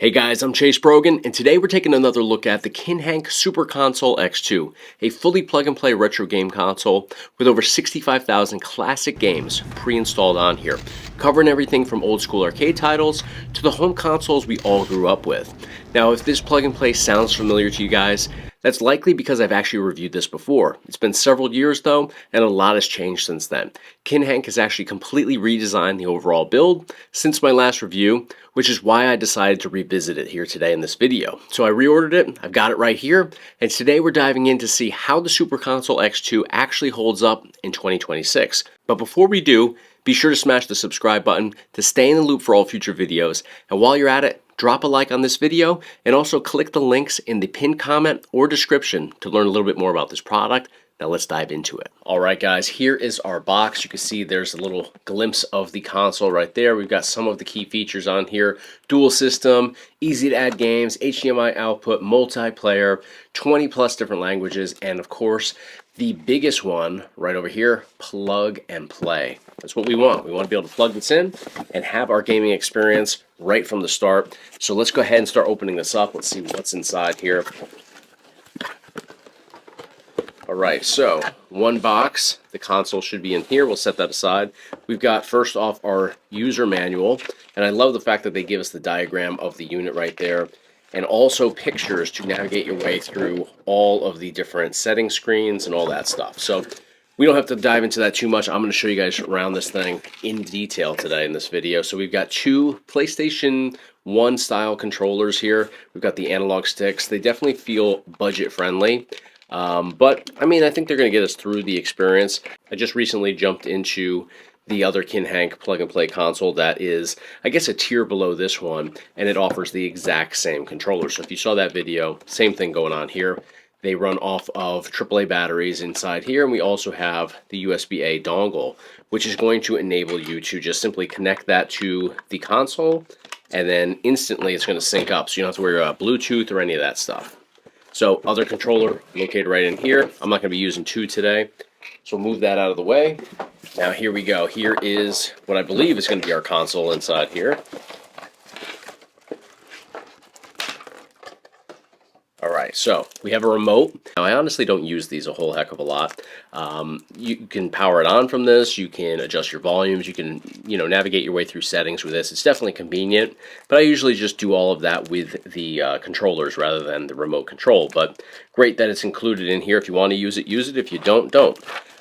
Hey guys, I'm Chase Brogan, and today we're taking another look at the Kinhank Super Console X2, a fully plug-and-play retro game console with over 65,000 classic games pre-installed on here, covering everything from old-school arcade titles to the home consoles we all grew up with. Now, if this plug-and-play sounds familiar to you guys, that's likely because I've actually reviewed this before. It's been several years though, and a lot has changed since then. Kinhank has actually completely redesigned the overall build since my last review, which is why I decided to revisit it here today in this video. So I reordered it, I've got it right here, and today we're diving in to see how the Super Console X2 actually holds up in 2026. But before we do, be sure to smash the subscribe button to stay in the loop for all future videos, and while you're at it, drop a like on this video, and also click the links in the pinned comment or description to learn a little bit more about this product. Now let's dive into it. Alright guys, here is our box. You can see there's a little glimpse of the console right there. We've got some of the key features on here. Dual system, easy to add games, HDMI output, multiplayer, 20 plus different languages, and of course, the biggest one right over here, plug and play. That's what we want. We want to be able to plug this in and have our gaming experience right from the start. So let's go ahead and start opening this up. Let's see what's inside here. Alright, so one box, the console should be in here. We'll set that aside. We've got first off our user manual, and I love the fact that they give us the diagram of the unit right there, and also pictures to navigate your way through all of the different setting screens and all that stuff. So we don't have to dive into that too much. I'm going to show you guys around this thing in detail today in this video. So we've got two PlayStation 1 style controllers here. We've got the analog sticks. They definitely feel budget friendly. But I mean, I think they're going to get us through the experience. I just recently jumped into the other Kinhank plug-and-play console that is, I guess, a tier below this one, and it offers the exact same controller. So if you saw that video, same thing going on here. They run off of AAA batteries inside here, and we also have the USB-A dongle, which is going to enable you to just simply connect that to the console, and then instantly it's going to sync up, so you don't have to worry about Bluetooth or any of that stuff. So other controller located right in here. I'm not going to be using two today, so we'll move that out of the way. Now here we go. Here is what I believe is going to be our console inside here. Alright, so we have a remote. Now I honestly don't use these a whole heck of a lot. You can power it on from this, you can adjust your volumes, you can navigate your way through settings with this. It's definitely convenient, but I usually just do all of that with the controllers rather than the remote control. But great that it's included in here. If you want to use it, use it. If you don't, don't.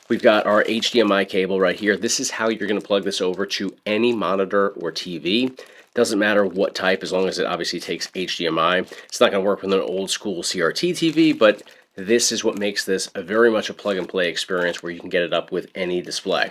We've got our HDMI cable right here. This is how you're going to plug this over to any monitor or TV. Doesn't matter what type, as long as it obviously takes HDMI. It's not going to work with an old school CRT TV, but this is what makes this very much a plug and play experience where you can get it up with any display.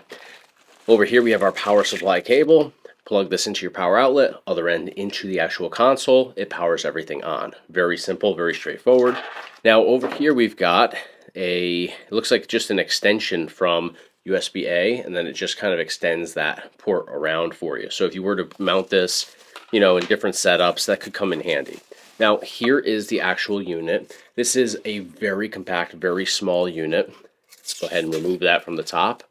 Over here we have our power supply cable. Plug this into your power outlet, other end into the actual console. It powers everything on. Very simple, very straightforward. Now over here we've got it looks like just an extension from USB-A, and then it just kind of extends that port around for you. So if you were to mount this, in different setups, that could come in handy. Now here is the actual unit. This is a very compact, very small unit. Let's go ahead and remove that from the top.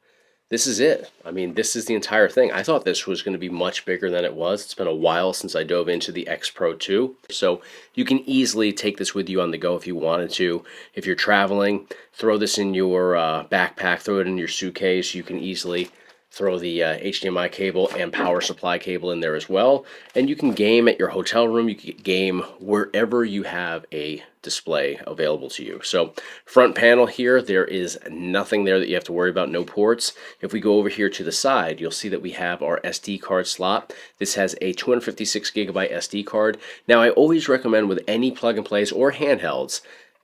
This is it. I mean, this is the entire thing. I thought this was going to be much bigger than it was. It's been a while since I dove into the X Pro 2. So you can easily take this with you on the go if you wanted to. If you're traveling, throw this in your backpack, throw it in your suitcase. You can easily throw the HDMI cable and power supply cable in there as well. And you can game at your hotel room. You can game wherever you have a display available to you. So front panel here, there is nothing there that you have to worry about, no ports. If we go over here to the side, you'll see that we have our SD card slot. This has a 256 gigabyte SD card. Now I always recommend with any plug and plays or handhelds,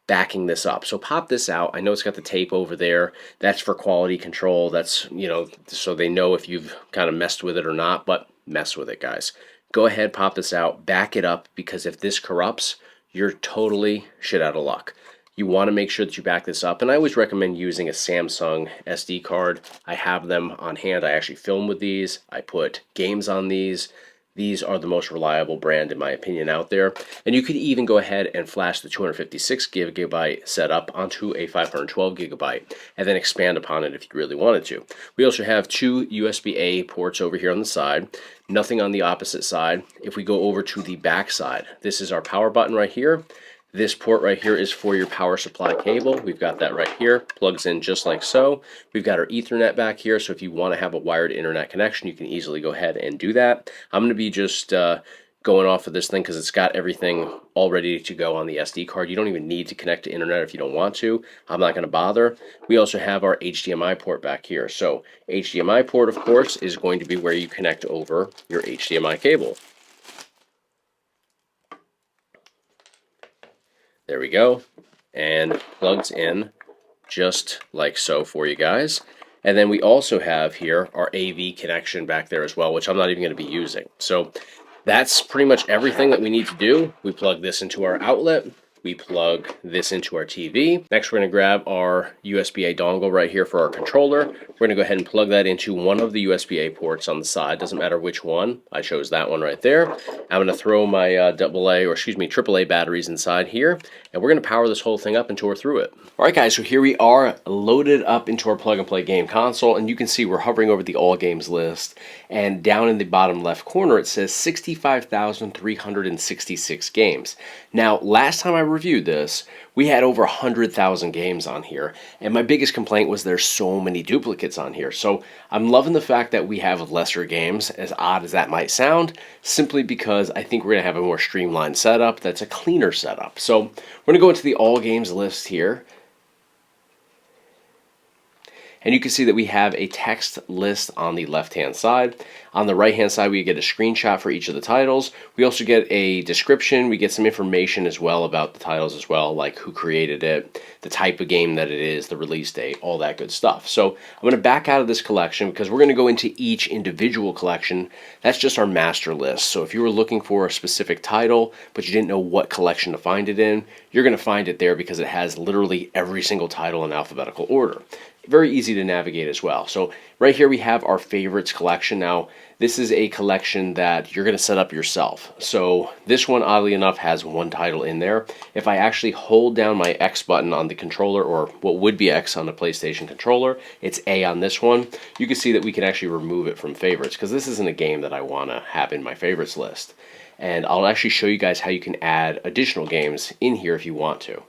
backing this up. So pop this out. I know it's got the tape over there. That's for quality control. That's, so they know if you've kind of messed with it or not, but mess with it, guys. Go ahead, pop this out, back it up, because if this corrupts, you're totally shit out of luck. You want to make sure that you back this up, and I always recommend using a Samsung SD card. I have them on hand. I actually film with these. I put games on these. These are the most reliable brand, in my opinion, out there. And you could even go ahead and flash the 256 gigabyte setup onto a 512 gigabyte and then expand upon it if you really wanted to. We also have two USB-A ports over here on the side, nothing on the opposite side. If we go over to the back side, this is our power button right here. This port right here is for your power supply cable. We've got that right here, plugs in just like so. We've got our Ethernet back here, so if you want to have a wired internet connection, you can easily go ahead and do that. I'm going to be just going off of this thing because it's got everything all ready to go on the SD card. You don't even need to connect to internet if you don't want to. I'm not going to bother. We also have our HDMI port back here. So HDMI port, of course, is going to be where you connect over your HDMI cable. There we go, and plugs in just like so for you guys. And then we also have here our AV connection back there as well, which I'm not even going to be using. So that's pretty much everything that we need to do. We plug this into our outlet. We plug this into our TV. Next, we're going to grab our USB-A dongle right here for our controller. We're going to go ahead and plug that into one of the USB-A ports on the side. Doesn't matter which one. I chose that one right there. I'm going to throw my AAA batteries inside here, and we're going to power this whole thing up and tour through it. All right, guys, so here we are loaded up into our plug-and-play game console, and you can see we're hovering over the all games list, and down in the bottom left corner it says 65,366 games. Now, last time I reviewed this, we had over 100,000 games on here, and my biggest complaint was there's so many duplicates on here. So I'm loving the fact that we have lesser games, as odd as that might sound, simply because I think we're going to have a more streamlined setup that's a cleaner setup. So we're going to go into the all games list here. And you can see that we have a text list on the left-hand side. On the right-hand side, we get a screenshot for each of the titles. We also get a description. We get some information as well about the titles as well, like who created it, the type of game that it is, the release date, all that good stuff. So I'm going to back out of this collection because we're going to go into each individual collection. That's just our master list. So if you were looking for a specific title, but you didn't know what collection to find it in, you're going to find it there because it has literally every single title in alphabetical order. Very easy to navigate as well. So right here we have our favorites collection. Now this is a collection that you're going to set up yourself. So this one, oddly enough, has one title in there. If I actually hold down my X button on the controller, or what would be X on the PlayStation controller, it's A on this one, you can see that we can actually remove it from favorites because this isn't a game that I want to have in my favorites list. And I'll actually show you guys how you can add additional games in here if you want to.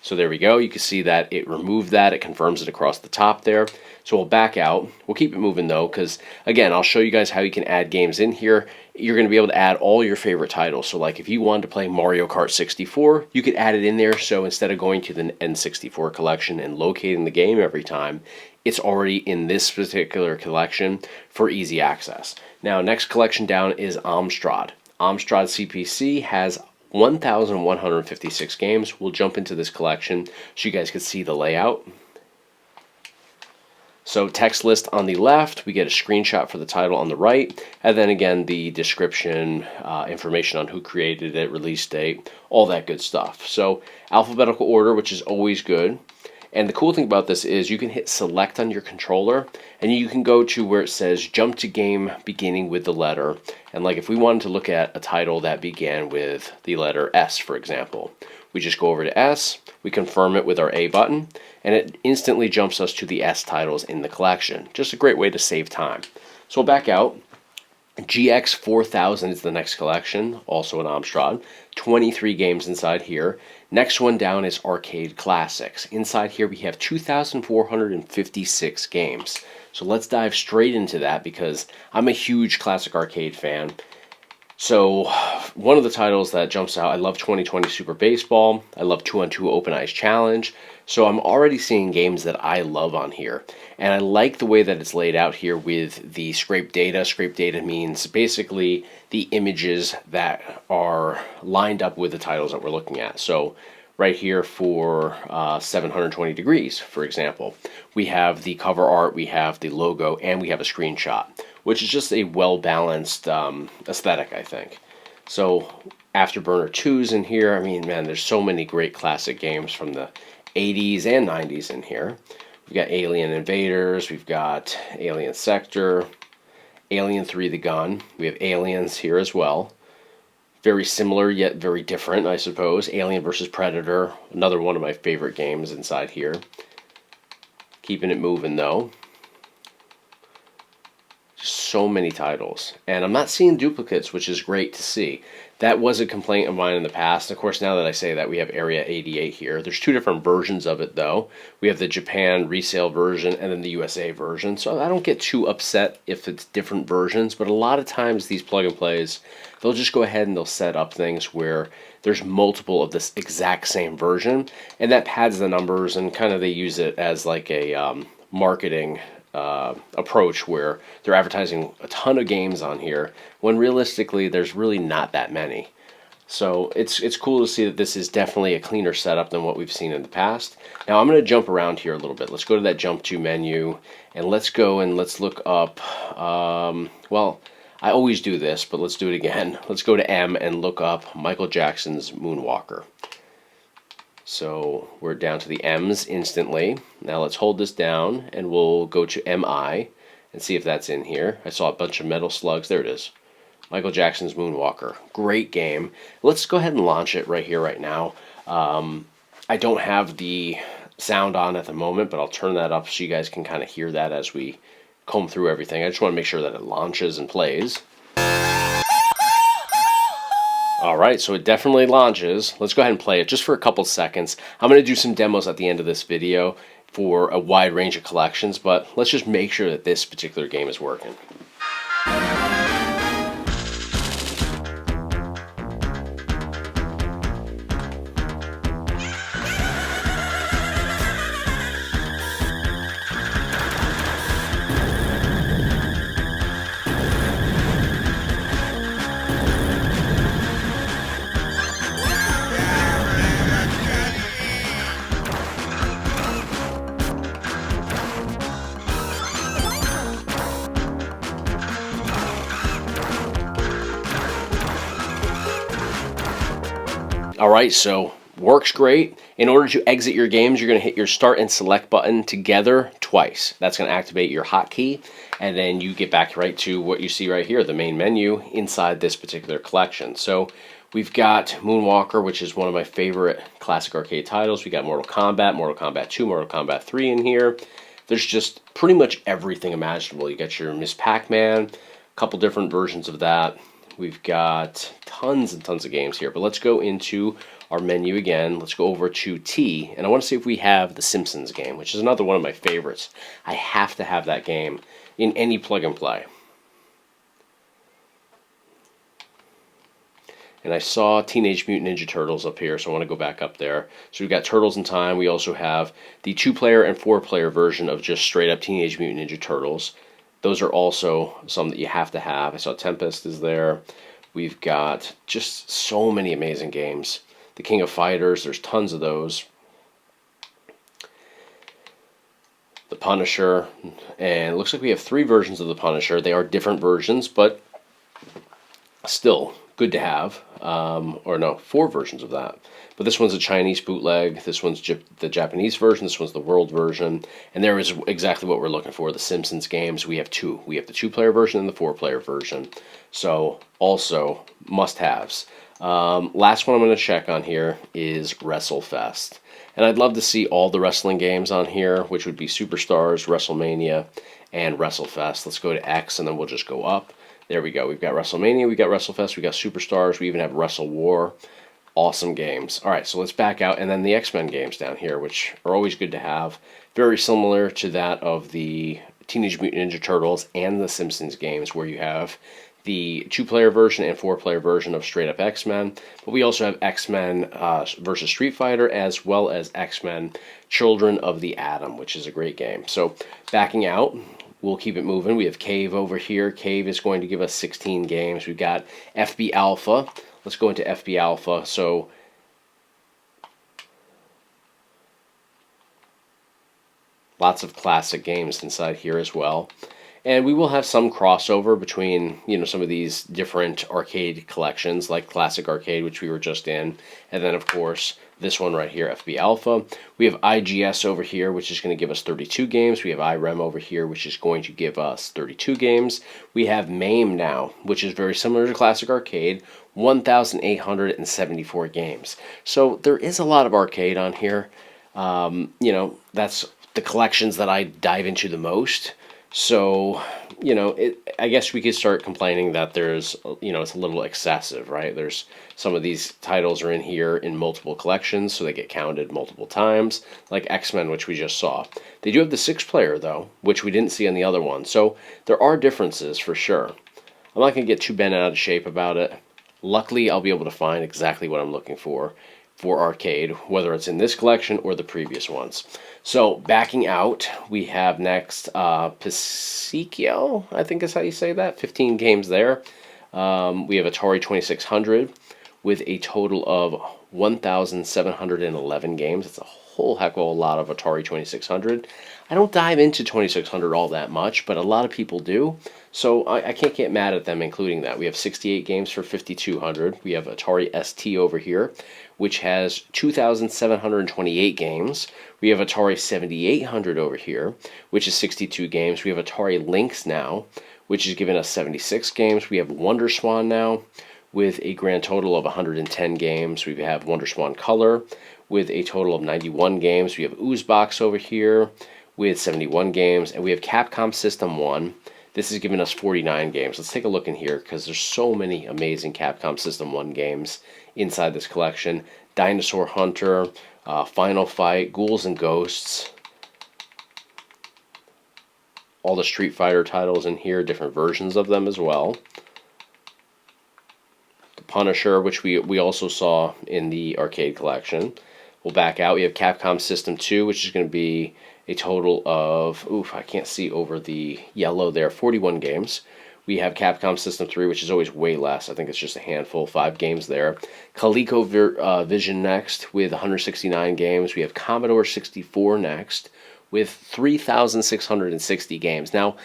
So there we go. You can see that it removed that. It confirms it across the top there. So we'll back out. We'll keep it moving though, because again, I'll show you guys how you can add games in here. You're going to be able to add all your favorite titles. So like if you wanted to play Mario Kart 64, you could add it in there. So instead of going to the N64 collection and locating the game every time, it's already in this particular collection for easy access. Now, next collection down is Amstrad. Amstrad CPC has 1,156 games. We'll jump into this collection so you guys can see the layout. So text list on the left, we get a screenshot for the title on the right, and then again the description, information on who created it, release date, all that good stuff. So alphabetical order, which is always good. And the cool thing about this is you can hit select on your controller and you can go to where it says jump to game beginning with the letter. And like if we wanted to look at a title that began with the letter S, for example, we just go over to S, we confirm it with our A button, and it instantly jumps us to the S titles in the collection. Just a great way to save time. So we'll back out. GX 4000 is the next collection, also an Amstrad. 23 games inside here. Next one down is Arcade Classics. Inside here we have 2,456 games. So let's dive straight into that because I'm a huge classic arcade fan. So one of the titles that jumps out, I love 2020 Super Baseball. I love 2-on-2 Open Eyes Challenge. So I'm already seeing games that I love on here. And I like the way that it's laid out here with the scraped data. Scraped data means basically the images that are lined up with the titles that we're looking at. So right here for 720 Degrees, for example, we have the cover art, we have the logo, and we have a screenshot, which is just a well-balanced aesthetic, I think. So Afterburner 2's in here. I mean, man, there's so many great classic games from the 80s and 90s in here. We've got Alien Invaders, we've got Alien Sector, Alien 3 the gun. We have Aliens here as well. Very similar yet very different, I suppose. Alien vs. Predator, another one of my favorite games inside here. Keeping it moving though. Just so many titles. And I'm not seeing duplicates, which is great to see. That was a complaint of mine in the past. Of course, now that I say that, we have Area 88 here. There's two different versions of it, though. We have the Japan resale version and then the USA version. So I don't get too upset if it's different versions, but a lot of times these plug and plays, they'll just go ahead and they'll set up things where there's multiple of this exact same version, and that pads the numbers, and kind of they use it as like a marketing approach where they're advertising a ton of games on here when realistically there's really not that many. So it's cool to see that this is definitely a cleaner setup than what we've seen in the past. Now I'm going to jump around here a little bit. Let's go to that jump to menu and let's go and let's look up, well, I always do this, but let's do it again. Let's go to M and look up Michael Jackson's Moonwalker. So we're down to the M's instantly. Now let's hold this down and we'll go to MI and see if that's in here. I saw a bunch of metal slugs. There it is. Michael Jackson's Moonwalker. Great game. Let's go ahead and launch it right here, right now. I don't have the sound on at the moment, but I'll turn that up so you guys can kind of hear that as we comb through everything. I just want to make sure that it launches and plays. Alright, so it definitely launches. Let's go ahead and play it just for a couple seconds. I'm going to do some demos at the end of this video for a wide range of collections, but let's just make sure that this particular game is working. Alright, so works great. In order to exit your games, you're going to hit your start and select button together twice. That's going to activate your hotkey, and then you get back right to what you see right here, the main menu inside this particular collection. So we've got Moonwalker, which is one of my favorite classic arcade titles. We got Mortal Kombat 2, Mortal Kombat 3 in here. There's just pretty much everything imaginable. You got your Miss Pac-Man, a couple different versions of that. We've got tons and tons of games here, but let's go into our menu again. Let's go over to T, and I want to see if we have the Simpsons game, which is another one of my favorites. I have to have that game in any plug and play. And I saw Teenage Mutant Ninja Turtles up here, so I want to go back up there. So we've got Turtles in Time. We also have the 2-player and 4-player version of just straight up Teenage Mutant Ninja Turtles. Those are also some that you have to have. I saw Tempest is there. We've got just so many amazing games. The King of Fighters, there's tons of those. The Punisher, and it looks like we have 3 versions of the Punisher. They are different versions, but still good to have. Or no, 4 versions of that. But this one's a Chinese bootleg, this one's the Japanese version, this one's the world version, and there is exactly what we're looking for, the Simpsons games. We have 2. We have the 2-player version and the 4-player version. So, also, must-haves. Last one I'm going to check on here is WrestleFest. And I'd love to see all the wrestling games on here, which would be Superstars, WrestleMania, and WrestleFest. Let's go to X, and then we'll just go up. There we go. We've got WrestleMania, we've got WrestleFest, we've got Superstars, we even have Wrestle War. Awesome games. Alright, so let's back out, and then the X-Men games down here, which are always good to have. Very similar to that of the Teenage Mutant Ninja Turtles and the Simpsons games, where you have the 2-player version and 4-player version of straight up X-Men. But we also have X-Men versus Street Fighter, as well as X-Men Children of the Atom, which is a great game. So, backing out, we'll keep it moving. We have Cave over here. Cave is going to give us 16 games. We've got FB Alpha. Let's go into FB Alpha. So, lots of classic games inside here as well. And we will have some crossover between, some of these different arcade collections, like Classic Arcade, which we were just in, and then, of course, this one right here, FB Alpha. We have IGS over here, which is going to give us 32 games. We have IREM over here, which is going to give us 32 games. We have MAME now, which is very similar to Classic Arcade, 1,874 games. So there is a lot of arcade on here. That's the collections that I dive into the most. So, I guess we could start complaining that there's, it's a little excessive, right? There's some of these titles are in here in multiple collections, so they get counted multiple times, like X-Men, which we just saw. They do have the 6-player, though, which we didn't see on the other one. So there are differences for sure. I'm not going to get too bent out of shape about it. Luckily, I'll be able to find exactly what I'm looking for arcade, whether it's in this collection or the previous ones. So backing out, we have next Pisicchio, I think is how you say that. 15 games there. We have Atari 2600 with a total of 1,711 games. It's a whole heck of a lot of Atari 2600. I don't dive into 2600 all that much, but a lot of people do. So I can't get mad at them including that. We have 68 games for 5,200. We have Atari ST over here, which has 2,728 games. We have Atari 7,800 over here, which is 62 games. We have Atari Lynx now, which is giving us 76 games. We have Wonder Swan now, with a grand total of 110 games. We have Wonder Swan Color, with a total of 91 games. We have Oozebox over here, with 71 games. And we have Capcom System 1. This is giving us 49 games. Let's take a look in here, because there's so many amazing Capcom System 1 games inside this collection. Dinosaur Hunter, Final Fight, Ghouls and Ghosts. All the Street Fighter titles in here, different versions of them as well. The Punisher, which we also saw in the arcade collection. We'll back out. We have Capcom System 2, which is going to be a total of, I can't see over the yellow there, 41 games. We have Capcom System 3, which is always way less. I think it's just a handful, 5 games there. ColecoVision next with 169 games. We have Commodore 64 next with 3,660 games. Now,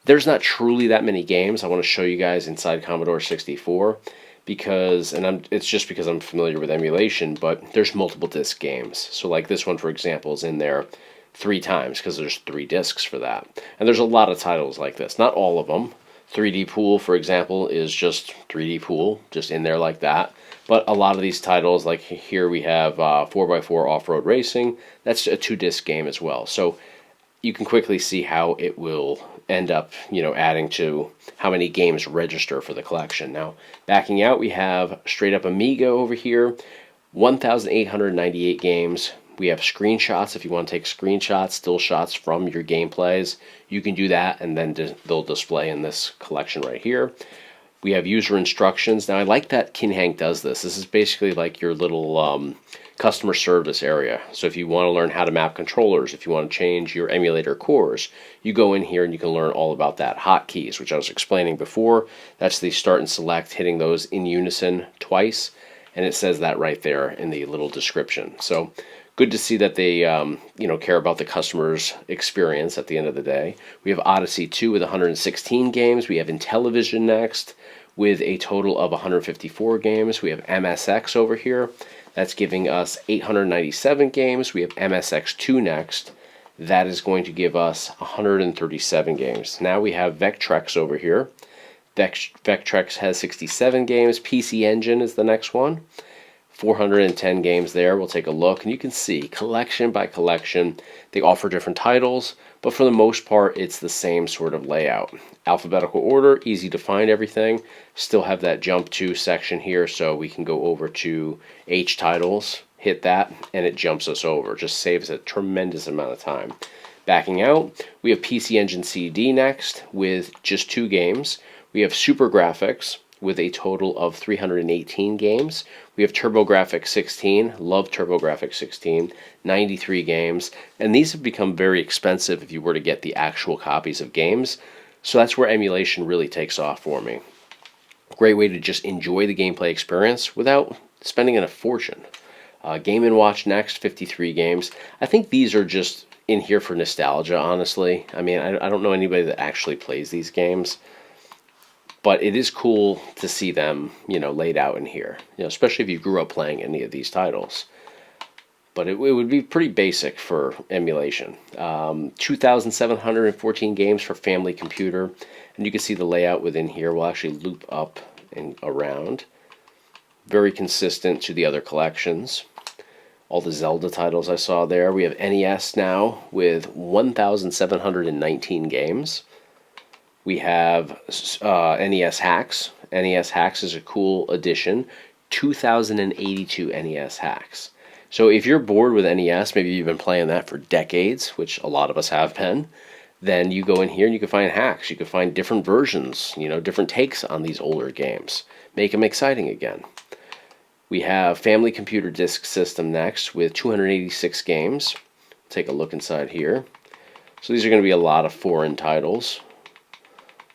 there's not truly that many games. I want to show you guys inside Commodore 64 because, it's just because I'm familiar with emulation, but there's multiple disc games. So like this one, for example, is in there 3 times because there's 3 discs for that. And there's a lot of titles like this. Not all of them. 3D Pool, for example, is just 3D Pool, just in there like that. But a lot of these titles, like here we have 4x4 Off-Road Racing, that's a 2-disc game as well. So you can quickly see how it will end up, adding to how many games register for the collection. Now, backing out, we have straight up Amiga over here, 1,898 games. We have screenshots. If you want to take screenshots, still shots from your gameplays, you can do that, and then they'll display in this collection right here. We have user instructions. Now, I like that Kinhank does this. This is basically like your little customer service area. So if you want to learn how to map controllers, if you want to change your emulator cores, you go in here and you can learn all about that. Hotkeys, which I was explaining before, that's the start and select, hitting those in unison twice, and it says that right there in the little description. So good to see that they care about the customer's experience at the end of the day. We have Odyssey 2 with 116 games. We have Intellivision next with a total of 154 games. We have MSX over here. That's giving us 897 games. We have MSX2 next. That is going to give us 137 games. Now we have Vectrex over here. Vectrex has 67 games. PC Engine is the next one. 410 games there. We'll take a look, and you can see collection by collection they offer different titles, but for the most part it's the same sort of layout. Alphabetical order, easy to find everything. Still have that jump to section here, so we can go over to H titles, hit that, and it jumps us over. Just saves a tremendous amount of time. Backing out, we have PC Engine CD next with just 2 games. We have Super Graphics with a total of 318 games. We have TurboGrafx 16, love TurboGrafx 16, 93 games, and these have become very expensive if you were to get the actual copies of games, so that's where emulation really takes off for me. Great way to just enjoy the gameplay experience without spending a fortune. Game & Watch next, 53 games. I think these are just in here for nostalgia, honestly. I mean, I don't know anybody that actually plays these games, but it is cool to see them, laid out in here. Especially if you grew up playing any of these titles. But it would be pretty basic for emulation. 2,714 games for family computer, and you can see the layout within here. We'll actually loop up and around. Very consistent to the other collections. All the Zelda titles I saw there. We have NES now with 1,719 games. We have NES Hacks. NES Hacks is a cool addition. 2,082 NES Hacks. So if you're bored with NES, maybe you've been playing that for decades, which a lot of us have been, then you go in here and you can find hacks. You can find different versions, different takes on these older games. Make them exciting again. We have Family Computer Disk System next with 286 games. Take a look inside here. So these are going to be a lot of foreign titles.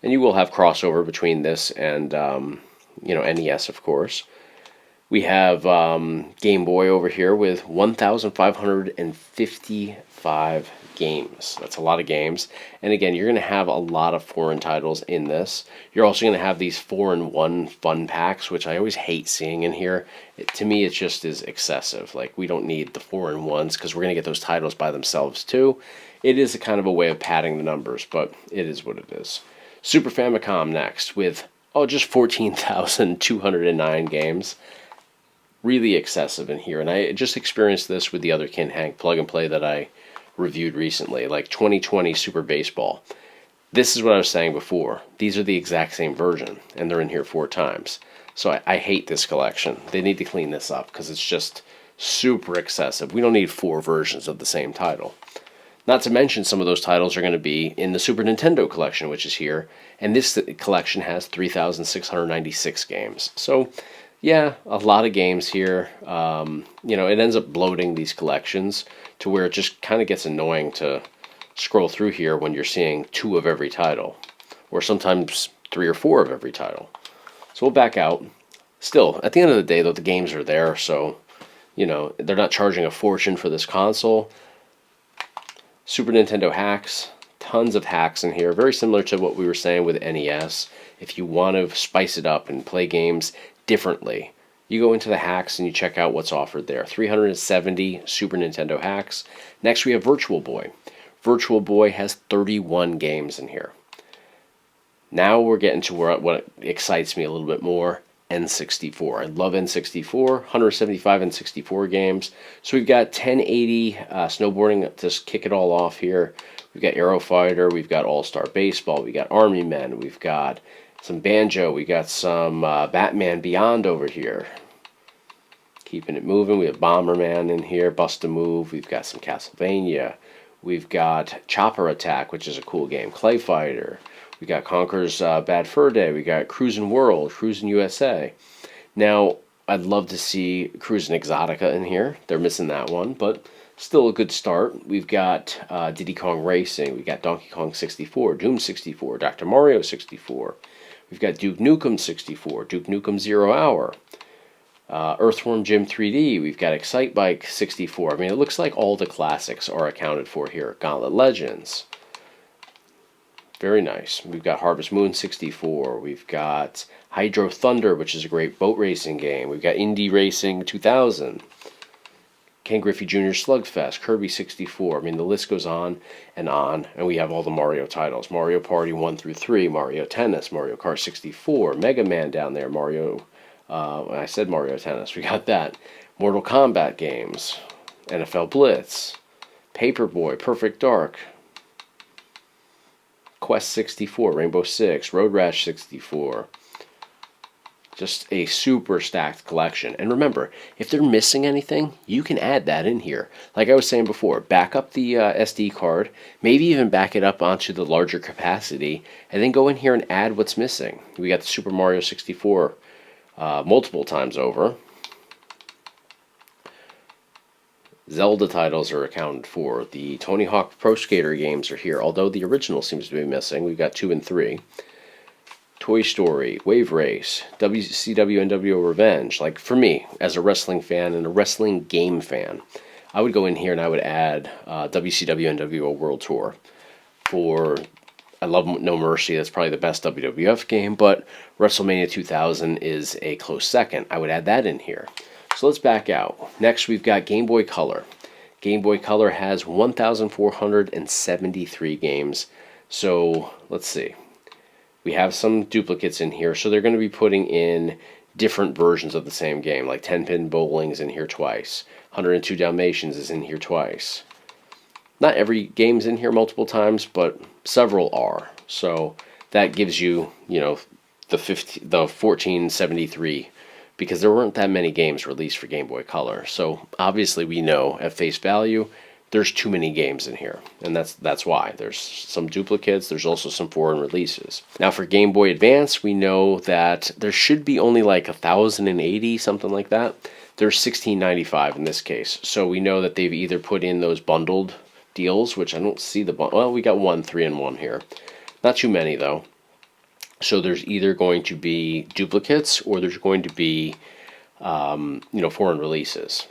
And you will have crossover between this and, NES, of course. We have Game Boy over here with 1,555 games. That's a lot of games. And again, you're going to have a lot of foreign titles in this. You're also going to have these 4-in-1 fun packs, which I always hate seeing in here. To me, it just is excessive. Like, we don't need the 4-in-1s because we're going to get those titles by themselves too. It is a kind of a way of padding the numbers, but it is what it is. Super Famicom next with, just 14,209 games. Really excessive in here, and I just experienced this with the other Kinhank plug-and-play that I reviewed recently, like 2020 Super Baseball. This is what I was saying before. These are the exact same version, and they're in here 4 times. So I hate this collection. They need to clean this up, because it's just super excessive. We don't need 4 versions of the same title. Not to mention some of those titles are going to be in the Super Nintendo collection, which is here, and this collection has 3,696 games. So yeah, a lot of games here. It ends up bloating these collections to where it just kind of gets annoying to scroll through here when you're seeing 2 of every title, or sometimes 3 or 4 of every title. So we'll back out. Still, at the end of the day, though, the games are there, so, they're not charging a fortune for this console. Super Nintendo hacks. Tons of hacks in here. Very similar to what we were saying with NES. If you want to spice it up and play games differently, you go into the hacks and you check out what's offered there. 370 Super Nintendo hacks. Next we have Virtual Boy. Virtual Boy has 31 games in here. Now we're getting to what excites me a little bit more. N64. I love N64. 175 N64 games. So we've got 1080 snowboarding to kick it all off here. We've got Aero Fighter. We've got All-Star Baseball. We've got Army Men. We've got some Banjo. We got some Batman Beyond over here. Keeping it moving. We have Bomberman in here. Bust-A-Move. We've got some Castlevania. We've got Chopper Attack, which is a cool game. Clay Fighter. We got Conker's Bad Fur Day. We got Cruisin' World. Cruisin' USA. Now, I'd love to see Cruisin' Exotica in here. They're missing that one, but still a good start. We've got Diddy Kong Racing. We've got Donkey Kong 64. Doom 64. Dr. Mario 64. We've got Duke Nukem 64, Duke Nukem 0 Hour, Earthworm Jim 3D. We've got Excite Bike 64. I mean, it looks like all the classics are accounted for here. Gauntlet Legends. Very nice. We've got Harvest Moon 64. We've got Hydro Thunder, which is a great boat racing game. We've got Indy Racing 2000. Ken Griffey Jr. Slugfest, Kirby 64. I mean, the list goes on, and we have all the Mario titles. Mario Party 1 through 3, Mario Tennis, Mario Kart 64, Mega Man down there, I said Mario Tennis, we got that. Mortal Kombat games, NFL Blitz, Paperboy, Perfect Dark, Quest 64, Rainbow Six, Road Rash 64. Just a super stacked collection. And remember, if they're missing anything, you can add that in here. Like I was saying before, back up the SD card, maybe even back it up onto the larger capacity, and then go in here and add what's missing. We got the Super Mario 64 multiple times over. Zelda titles are accounted for. The Tony Hawk Pro Skater games are here, although the original seems to be missing. We've got 2 and 3. Toy Story, Wave Race, WCW NWO Revenge. Like, for me, as a wrestling fan and a wrestling game fan, I would go in here and I would add WCW NWO World Tour for. I love No Mercy. That's probably the best WWF game, but WrestleMania 2000 is a close second. I would add that in here. So let's back out. Next, we've got Game Boy Color. Game Boy Color has 1,473 games. So let's see. We have some duplicates in here, so they're going to be putting in different versions of the same game, like 10-Pin Bowling's in here twice. 102 Dalmatians is in here twice. Not every game's in here multiple times, but several are. So that gives you, the 1473, because there weren't that many games released for Game Boy Color. So obviously we know at face value there's too many games in here, and that's why. There's some duplicates, there's also some foreign releases. Now for Game Boy Advance, we know that there should be only like 1,080, something like that. There's 1,695 in this case. So we know that they've either put in those bundled deals, which I don't see the well, we got 1 3-in-1 here. Not too many though. So there's either going to be duplicates or there's going to be foreign releases.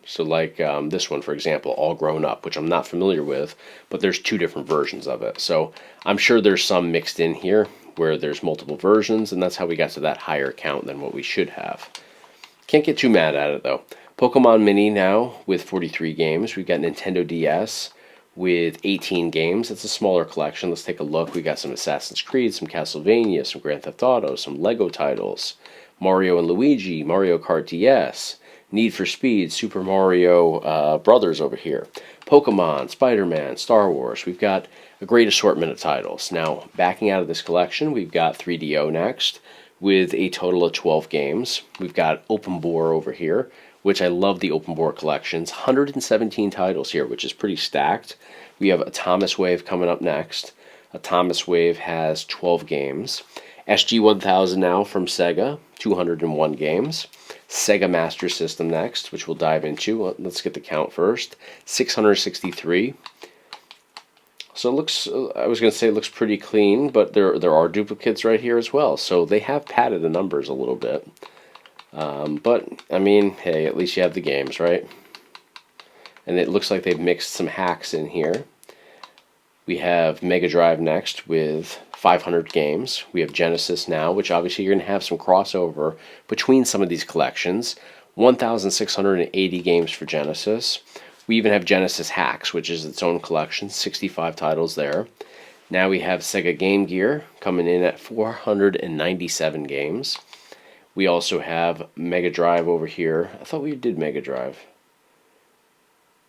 So like this one, for example, All Grown Up, which I'm not familiar with, but there's 2 different versions of it. So I'm sure there's some mixed in here where there's multiple versions, and that's how we got to that higher count than what we should have. Can't get too mad at it though. Pokemon Mini now with 43 games. We've got Nintendo DS with 18 games. It's a smaller collection. Let's take a look. We got some Assassin's Creed, some Castlevania, some Grand Theft Auto, some Lego titles, Mario and Luigi, Mario Kart DS, Need for Speed, Super Mario Brothers over here, Pokemon, Spider-Man, Star Wars. We've got a great assortment of titles. Now, backing out of this collection, we've got 3DO next with a total of 12 games. We've got Open Bore over here, which I love the Open Bore collections. 117 titles here, which is pretty stacked. We have Atomic Wave coming up next. Atomic Wave has 12 games. SG-1000 now from Sega, 201 games. Sega Master System next, which we'll dive into. Let's get the count first. 663. So it looks, I was going to say it looks pretty clean, but there are duplicates right here as well. So they have padded the numbers a little bit. But, I mean, hey, at least you have the games, right? And it looks like they've mixed some hacks in here. We have Mega Drive next with 500 games. We have Genesis now, which obviously you're going to have some crossover between some of these collections. 1,680 games for Genesis. We even have Genesis Hacks, which is its own collection, 65 titles there. Now we have Sega Game Gear coming in at 497 games. We also have Mega Drive over here. I thought we did Mega Drive.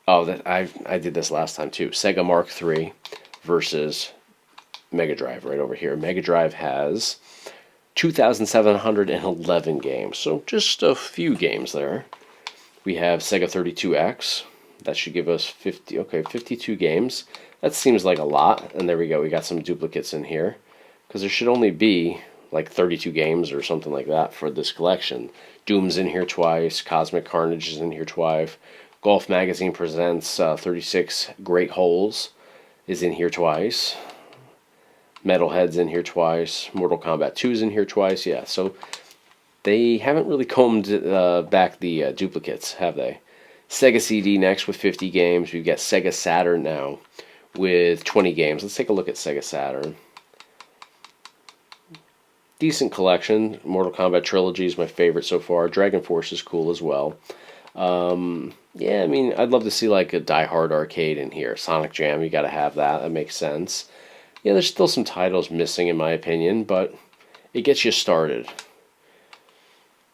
Oh, I did this last time too. Sega Mark III versus Mega Drive right over here. Mega Drive has 2,711 games, so just a few games there. We have Sega 32X. That should give us 52 games. That seems like a lot, and there we go. We got some duplicates in here, because there should only be like 32 games or something like that for this collection. Doom's in here twice. Cosmic Carnage is in here twice. Golf Magazine Presents 36 Great Holes is in here twice. Metalhead's in here twice. Mortal Kombat 2 is in here twice. Yeah, so they haven't really combed back the duplicates, have they? Sega CD next with 50 games. We've got Sega Saturn now with 20 games. Let's take a look at Sega Saturn. Decent collection. Mortal Kombat Trilogy is my favorite so far. Dragon Force is cool as well. Yeah, I mean, I'd love to see like a Die Hard arcade in here. Sonic Jam, you gotta have that. That makes sense. Yeah, there's still some titles missing in my opinion, but it gets you started.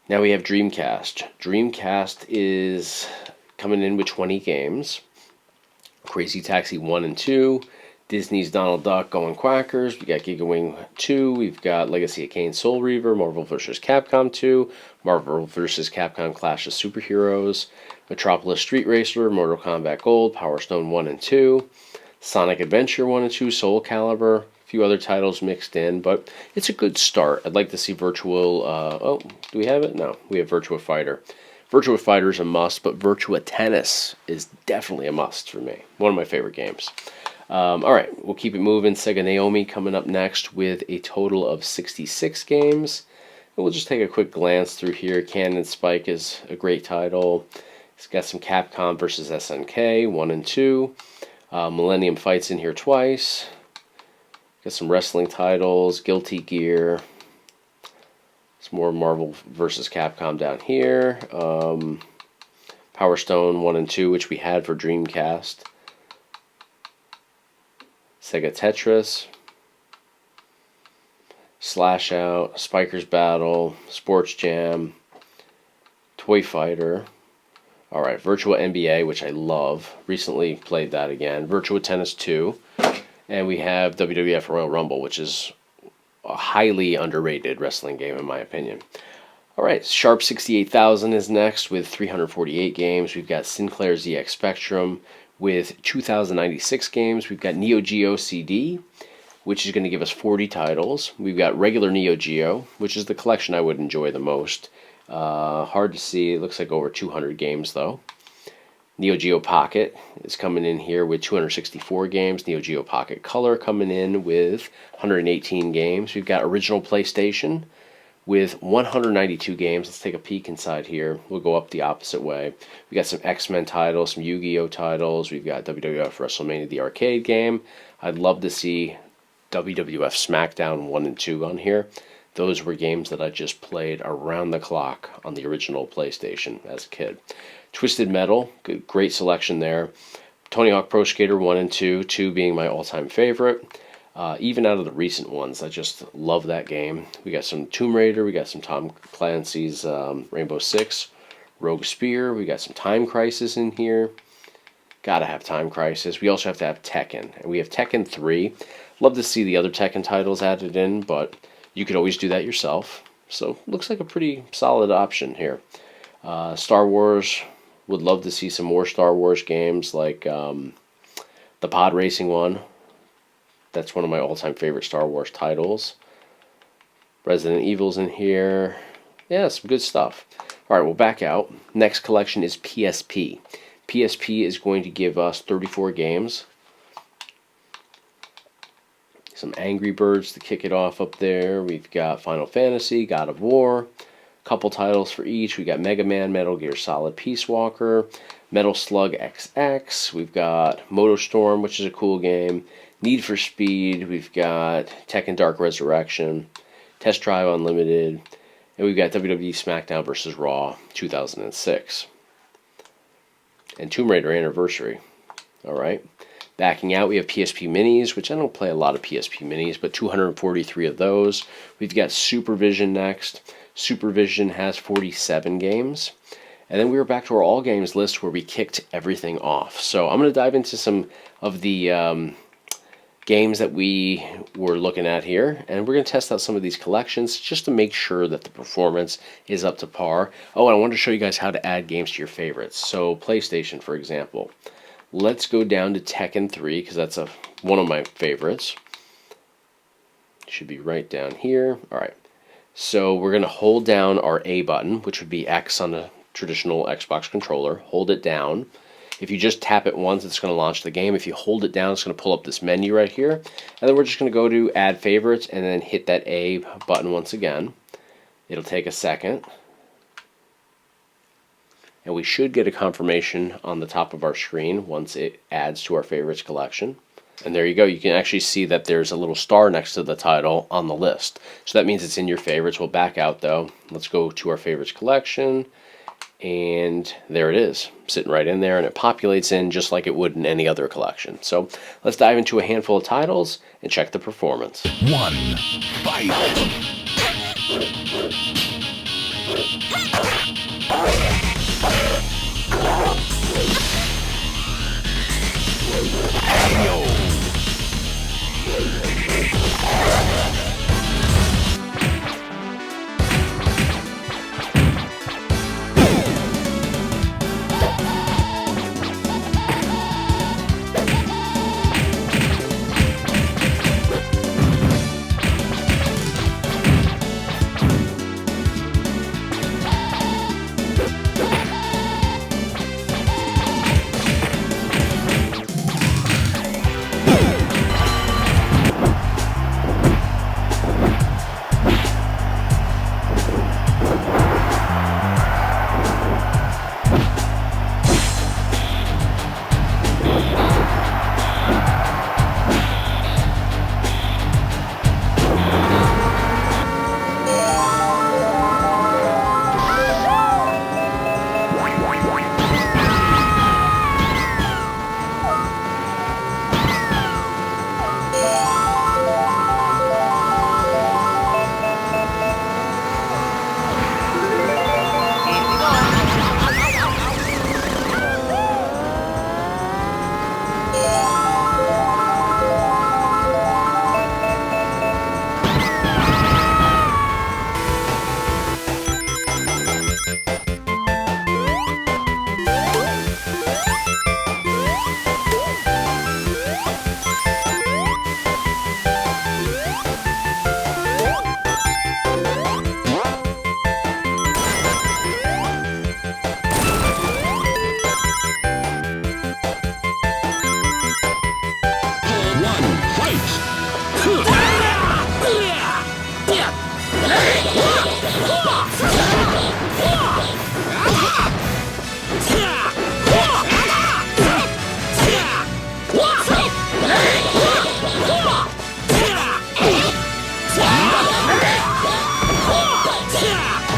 Now we have Dreamcast. Dreamcast is coming in with 20 games. Crazy Taxi 1 and 2. Disney's Donald Duck Going Quackers. We got Giga Wing 2. We've got Legacy of Kain Soul Reaver. Marvel vs. Capcom 2. Marvel vs. Capcom Clash of Superheroes. Metropolis Street Racer. Mortal Kombat Gold. Power Stone 1 and 2. Sonic Adventure 1 and 2. Soul Calibur. A few other titles mixed in, but it's a good start. I'd like to see Virtual... oh, do we have it? No, we have Virtua Fighter. Virtua Fighter is a must, but Virtua Tennis is definitely a must for me. One of my favorite games. Alright, we'll keep it moving. Sega Naomi coming up next with a total of 66 games. we'll just take a quick glance through here. Cannon Spike is a great title. It's got some Capcom versus SNK 1 and 2. Millennium Fights in here twice. Got some wrestling titles, Guilty Gear. Some more Marvel versus Capcom down here. Power Stone 1 and 2, which we had for Dreamcast. Sega Tetris. Slash Out, Spiker's Battle, Sports Jam, Toy Fighter. Alright, Virtua NBA, which I love. Recently played that again. Virtua Tennis 2. And we have WWF Royal Rumble, which is a highly underrated wrestling game in my opinion. Alright, Sharp 68,000 is next with 348 games. We've got Sinclair ZX Spectrum with 2,096 games. We've got Neo Geo CD, which is going to give us 40 titles. We've got regular Neo Geo, which is the collection I would enjoy the most. Hard to see. It looks like over 200 games, though. Neo Geo Pocket is coming in here with 264 games. Neo Geo Pocket Color coming in with 118 games. We've got original PlayStation with 192 games. Let's take a peek inside here. We'll go up the opposite way. We got some X-Men titles, some Yu-Gi-Oh titles. We've got WWF WrestleMania, the arcade game. I'd love to see WWF SmackDown 1 and 2 on here. Those were games that I just played around the clock on the original PlayStation as a kid. Twisted Metal, great selection there. Tony Hawk Pro Skater 1 and 2, 2 being my all-time favorite. Even out of the recent ones, I just love that game. We got some Tomb Raider, we got some Tom Clancy's Rainbow Six, Rogue Spear, we got some Time Crisis in here. Gotta have Time Crisis. We also have to have Tekken, and we have Tekken 3. Love to see the other Tekken titles added in, but you could always do that yourself. So, looks like a pretty solid option here. Star Wars, would love to see some more Star Wars games, like the Pod Racing one. That's one of my all-time favorite Star Wars titles. Resident Evil's in here. Yeah, some good stuff. Alright, we'll back out. Next collection is PSP. PSP is going to give us 34 games. Some Angry Birds to kick it off up there. We've got Final Fantasy, God of War. Couple titles for each. We got Mega Man, Metal Gear Solid, Peace Walker, Metal Slug XX. We've got MotoStorm, which is a cool game. Need for Speed. We've got Tekken Dark Resurrection, Test Drive Unlimited, and we've got WWE SmackDown vs. Raw 2006. And Tomb Raider Anniversary. Alright. Backing out, we have PSP Minis, which I don't play a lot of PSP Minis, but 243 of those. We've got Supervision next. Supervision has 47 games. And then we were back to our all games list where we kicked everything off. So I'm going to dive into some of the games that we were looking at here, and we're going to test out some of these collections just to make sure that the performance is up to par. Oh, and I wanted to show you guys how to add games to your favorites. So PlayStation, for example. Let's go down to Tekken 3, because that's one of my favorites. Should be right down here. Alright. So we're going to hold down our A button, which would be X on a traditional Xbox controller. Hold it down. If you just tap it once, it's going to launch the game. If you hold it down, it's going to pull up this menu right here. And then we're just going to go to Add Favorites and then hit that A button once again. It'll take a second. And we should get a confirmation on the top of our screen once it adds to our favorites collection. And there you go. You can actually see that there's a little star next to the title on the list. So that means it's in your favorites. We'll back out though. Let's go to our favorites collection. And there it is, sitting right in there, and it populates in just like it would in any other collection. So let's dive into a handful of titles and check the performance. One, fight!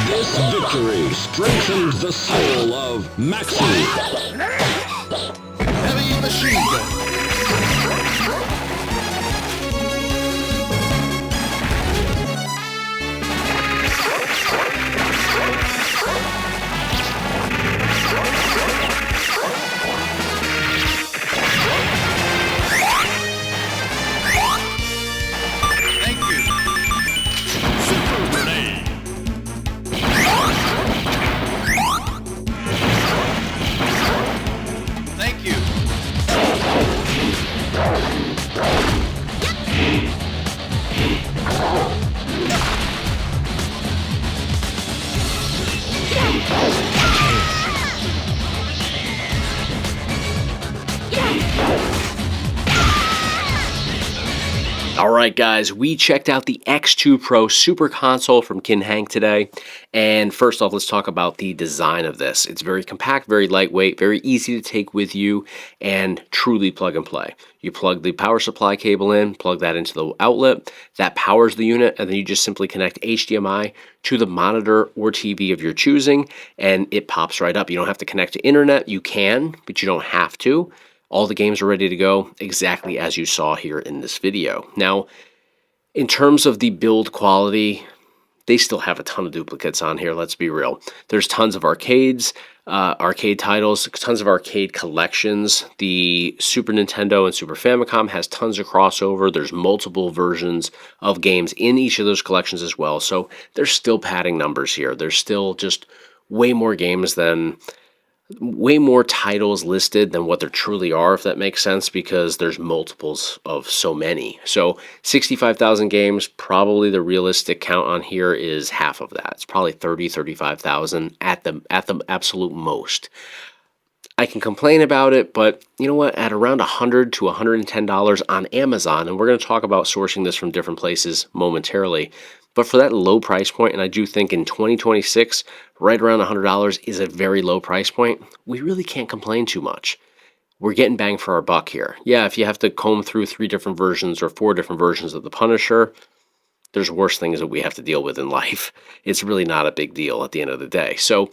This victory strengthens the soul of Maxi. Heavy machine gun. Thank you. Super grenade. Thank you. Alright guys, we checked out the X2 Pro Super Console from Kinhank today, and first off let's talk about the design of this. It's very compact, very lightweight, very easy to take with you, and truly plug and play. You plug the power supply cable in, plug that into the outlet, that powers the unit, and then you just simply connect HDMI to the monitor or TV of your choosing, and it pops right up. You don't have to connect to internet. You can, but you don't have to. All the games are ready to go exactly as you saw here in this video. Now, in terms of the build quality, they still have a ton of duplicates on here, let's be real. There's tons of arcade titles, tons of arcade collections. The Super Nintendo and Super Famicom has tons of crossover. There's multiple versions of games in each of those collections as well. So they're still padding numbers here. There's still just way more games than... way more titles listed than what there truly are, if that makes sense, because there's multiples of so many. So 65,000 games, probably the realistic count on here is half of that. It's probably 30, 35,000 at the absolute most. I can complain about it, but you know what? At around $100 to $110 on Amazon, and we're going to talk about sourcing this from different places momentarily, but for that low price point, and I do think in 2026, right around $100 is a very low price point, we really can't complain too much. We're getting bang for our buck here. Yeah, if you have to comb through 3 different versions or 4 different versions of the Punisher, there's worse things that we have to deal with in life. It's really not a big deal at the end of the day. So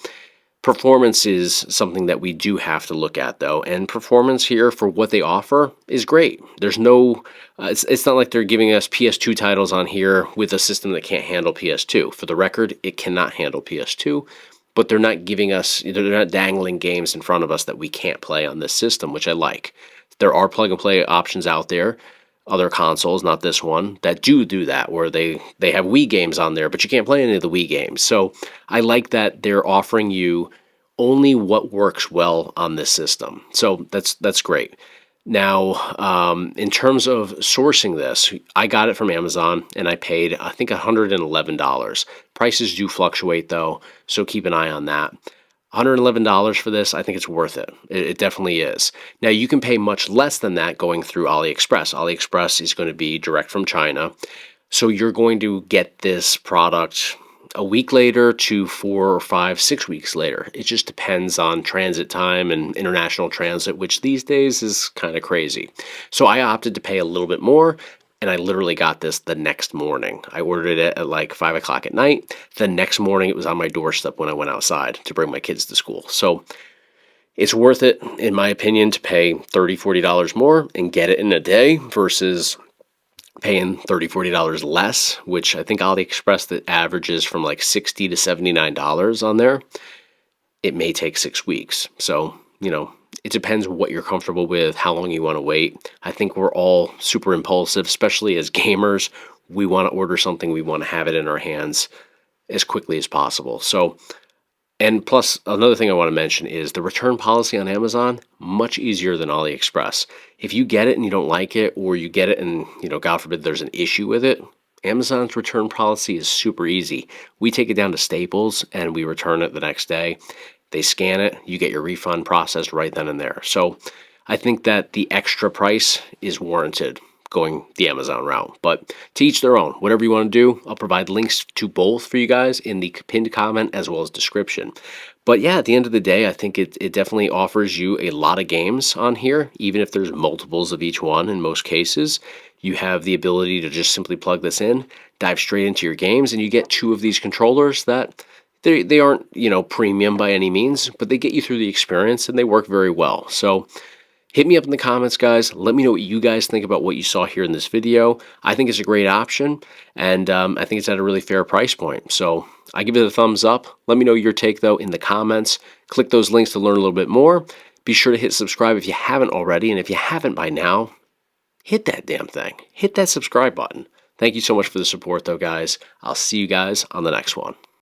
performance is something that we do have to look at, though, and performance here for what they offer is great. There's no, it's not like they're giving us PS2 titles on here with a system that can't handle PS2. For the record, it cannot handle PS2, but they're not giving us, they're not dangling games in front of us that we can't play on this system, which I like. There are plug-and-play options out there, other consoles, not this one, that do that, where they have Wii games on there, but you can't play any of the Wii games. So I like that they're offering you only what works well on this system. So that's great. Now, in terms of sourcing this, I got it from Amazon, and I paid, I think, $111. Prices do fluctuate, though, so keep an eye on that. $111 for this, I think it's worth it. It definitely is. Now, you can pay much less than that going through AliExpress. AliExpress is going to be direct from China. So you're going to get this product a week later to 4 or 5, 6 weeks later. It just depends on transit time and international transit, which these days is kind of crazy. So I opted to pay a little bit more, and I literally got this the next morning. I ordered it at like 5 o'clock at night. The next morning, it was on my doorstep when I went outside to bring my kids to school. So it's worth it, in my opinion, to pay $30, $40 more and get it in a day versus paying $30, $40 less, which I think AliExpress that averages from like $60 to $79 on there. It may take 6 weeks. So, you know, it depends what you're comfortable with, how long you want to wait. I think we're all super impulsive, especially as gamers. We want to order something, we want to have it in our hands as quickly as possible. So, and plus, another thing I want to mention is the return policy on Amazon, much easier than AliExpress. If you get it and you don't like it, or you get it and, you know, God forbid there's an issue with it, Amazon's return policy is super easy. We take it down to Staples and we return it the next day. They scan it, you get your refund processed right then and there. So I think that the extra price is warranted going the Amazon route. But to each their own. Whatever you want to do, I'll provide links to both for you guys in the pinned comment as well as description. But yeah, at the end of the day, I think it definitely offers you a lot of games on here, even if there's multiples of each one in most cases. You have the ability to just simply plug this in, dive straight into your games, and you get 2 of these controllers that they aren't, you know, premium by any means, but they get you through the experience and they work very well. So hit me up in the comments, guys. Let me know what you guys think about what you saw here in this video. I think it's a great option, and I think it's at a really fair price point. So I give it a thumbs up. Let me know your take, though, in the comments. Click those links to learn a little bit more. Be sure to hit subscribe if you haven't already, and if you haven't by now, hit that damn thing. Hit that subscribe button. Thank you so much for the support, though, guys. I'll see you guys on the next one.